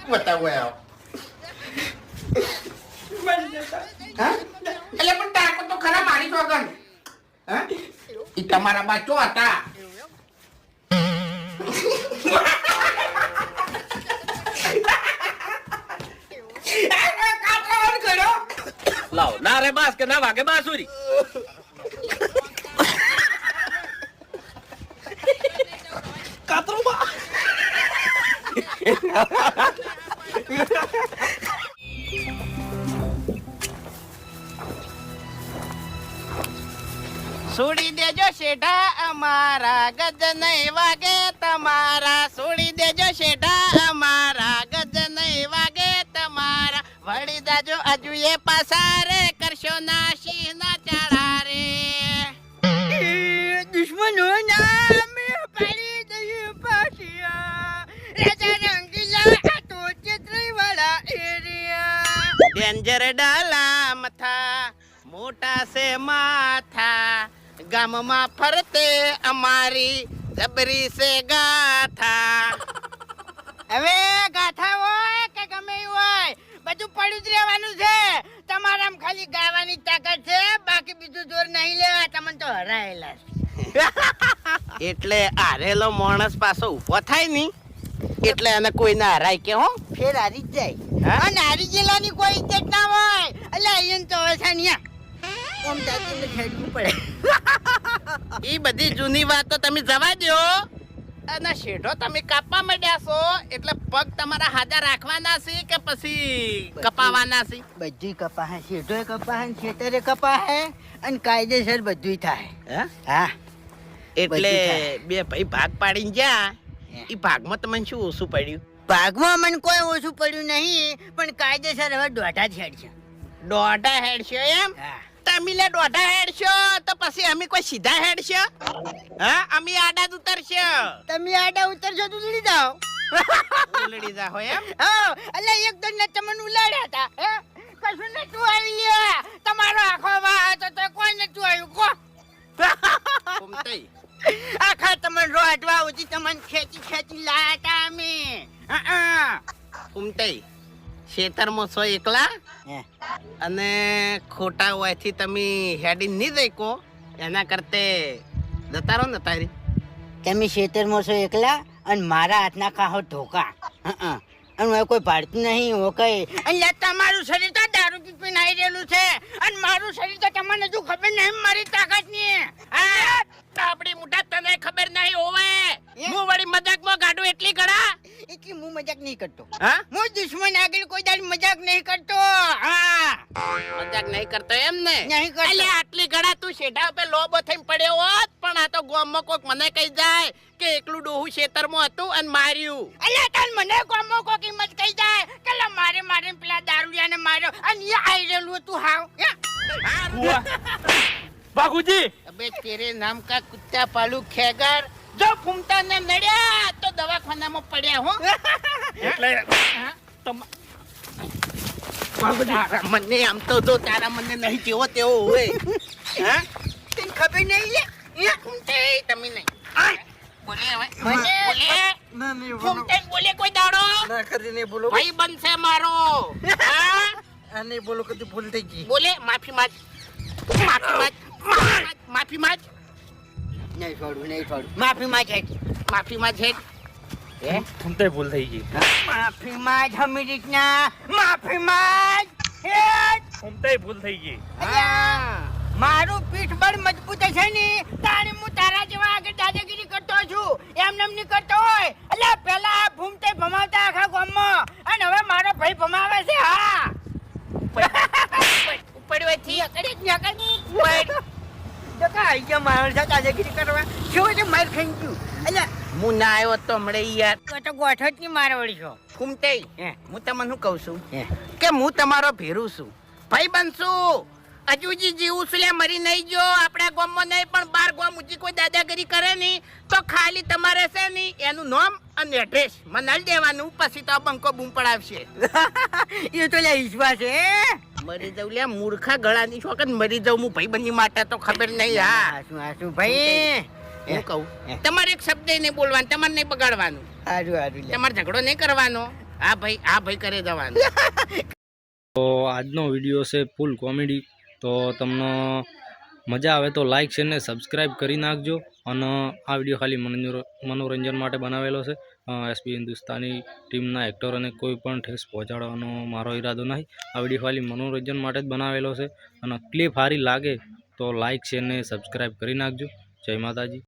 બતાવો આવો હા એટલે પણ ટાકો તો ખરા મારી ચોગન હા ઈ તમારા બાચો હતા લાવ ના રે બાસ કે ના વાગે બાસુરી કાતરો બા છોડી દેજો શેઠા અમારા ગજ નહીં વાગે તમારા છોડી દેજો શેઠા અમારા ગજ નહીં વાગે તમારા વળી દાજો હજુ એ પાસા રે કરશો ના સિંહ ના ચાળા રે દુશ્મનો નામે પાડી દઈ પાસિયા રાજા રંગીલા તો ચિત્રી વાળા એરિયા ડેન્જર ડાલા મથા મોટા સે માથા ગામમાં ફરતે અમારી જબરી સે ગાથા હવે ગાથા હોય કે ગમે હોય બધું પડ્યું જ રહેવાનું છે તમારામાં ખાલી ગાવાની તાકાત છે બાકી બીજું જોર નહીં લેવા તમને તો હરાયેલા એટલે હારેલો માણસ પાછો ઊભો થાય ની એટલે એને કોઈ ના હરાય કે હો ફેર હારી જ જાય અને હારી ગયેલાની કોઈ ઇજ્જત ના હોય એટલે અહીંયા તો હવે છે ને ઓમ તાતું ખેડવું પડે ઈ બધી જૂની વાતો તમે જવા દો અને શેઢો તમે કાપવા માંડ્યા છો એટલે પગ તમારા હાજર રાખવાના છે કે પછી કપાવાના છે બધી કપા હે શેઢો કપા હે ખેતરે કપા હે અને કાયદેસર બધું થાય હા એટલે બે ભાઈ ભાગ પાડીને જા ઈ ભાગમાં તમને શું ઓછું પડ્યું ભાગમાં મને કોઈ ઓછું પડ્યું નહીં પણ કાયદેસર હવે દોઢા જ હેડ છે દોઢા હેડ છે એમ હા તમે લે દોઢા હેડ છો તો પછી અમે કોઈ સીધા હેડ છે હા અમે આડા જ ઉતરશે તમે આડા ઉતરશો તો ઉડી જાઓ ઉલડી જાઓ એમ હા એટલે એક દન ને તમને ઉલાડ્યા હતા હે કશું નતું આવી તમારો આખો વાહ તો કોઈ નતું આવ્યું કો ઘૂમતઈ આખા તમને રોટવા ઉધી તમને ખેંચી લાયા અમે ઘૂમતઈ ખેતરમાં છો એકલા અને ખોટા હોયથી તમે હેડી નહીં દેખો એના કરતે જતા રહો ને તારી તમે ખેતરમાં છો એકલા અને મારા હાથના ખાહો ધોકા અને હવે કોઈ ભાડતું નહીં હો કઈ અને તમારું શરીર તો દારૂ પીને આવી રહેલું છે અને મારું શરીર તો તમને હજુ ખબર નહીં મારી તાકાત ની આપડી મુઠા તને ખબર નહીં હોવે હું વળી મજાકમાં ગાડું એટલી ગળા એટલી હું મજાક નહીં કરતો હા હું દુશ્મન આગળ કોઈ દાડી મજાક નહીં કરતો હા મજાક નહીં કરતો એમ ને નહીં કરતો. એટલે આટલી ગળા તું શેઢા ઉપર લોબો થઈને પડ્યો હોત પણ આ તો ગામમાં કોક મને કહી જાય કે એકલું ડોહું ખેતરમાં હતું અને માર્યું અલ્યા તન મને કોમો કો કિંમત કહી જાય કે લા મારે પેલા દારૂડિયાને માર્યો અને એ આઈ રહેલું હતું હાવ બાગુજી અબે તેરે નામ કા કુત્તા પાલુ ખેગર જો ફૂમતા ને નડ્યા તો દવાખાનામાં પડ્યા હો એટલે તારા મને આમ તો જો તારા મને નહીં જેવો તેવો હોય હા તને ખબર નહીં લે ફૂમતે તમે નહીં બોલે હવે મને બોલે ફૂમતે બોલે કોઈ દાડો ના કરી નહીં બોલો ભાઈ બનશે મારો હા આ નહીં બોલો કે તું ભૂલ થઈ ગઈ બોલે માફી માંગ નહીં છોડું માફી માં છે હે ઘૂમતે ભૂલ થઈ ગઈ માફી માં જ હમી રીતના માફી માં ઘૂમતે ભૂલ થઈ ગઈ હા મારું પીઠ બળ મજબૂત છે ને તારે હું તારા જેવા આગળ દાદાગીરી કરતો છું એમ નહીં કરતો હોય એટલે પેલા આ ભૂમતે ભમાવતા આખા ગામમાં અને હવે મારો ભાઈ ભમાવે છે હા પડ્યો થી અકડે તો કાઈ કે મારો સાથે દાદાગીરી કરવા શું છે માર ખાઈ ગયું એટલે હું ના આવ્યો તો હમણે યાર તો ગોઠો જ નહીં મારે વળી છો ફૂમતે હે હું તમને શું કહું છું હે કે હું તમારો ભેરું છું ભાઈ બનશું હજુજી જીવું છું લે મરી નહીં જો આપણા ગામમાં નહીં પણ બાર ગામ ઉજી કોઈ દાદાગીરી કરે નહીં તો ખાલી તમારે છે નહીં એનું નામ અને એડ્રેસ મને આલી દેવાનું પછી તો બંકો બૂમ પડાવશે એ તો લે વિશ્વાસ છે મરી જાઉં લે મૂર્ખા ગળાની શોખન મરી જાઉં હું ભાઈ બંની માટે તો ખબર નહીં હા આસુ ભાઈ હું કહું તમારે એક શબ્દ નહીં બોલવાનું તમારે નહીં બગાડવાનું હારું લે તમારે ઝઘડો નહીં કરવાનો આ ભાઈ કરે જવાનું. તો આજનો વિડીયો છે ફૂલ કોમેડી. તો તમને મજા આવે તો લાઇક શેર ને સબસ્ક્રાઈબ કરી નાખજો. અને આ વિડીયો ખાલી મનોરંજન માટે બનાવેલો છે. એસપી હિન્દુસ્તાની ટીમના એક્ટરોને કોઈ પણ ઠેસ પહોંચાડવાનો મારો ઈરાદો નહીં. આ વિડીયો ખાલી મનોરંજન માટે જ બનાવેલો છે. અને ક્લિપ સારી લાગે તો લાઇક શેર ને સબસ્ક્રાઈબ કરી નાખજો. જય માતાજી.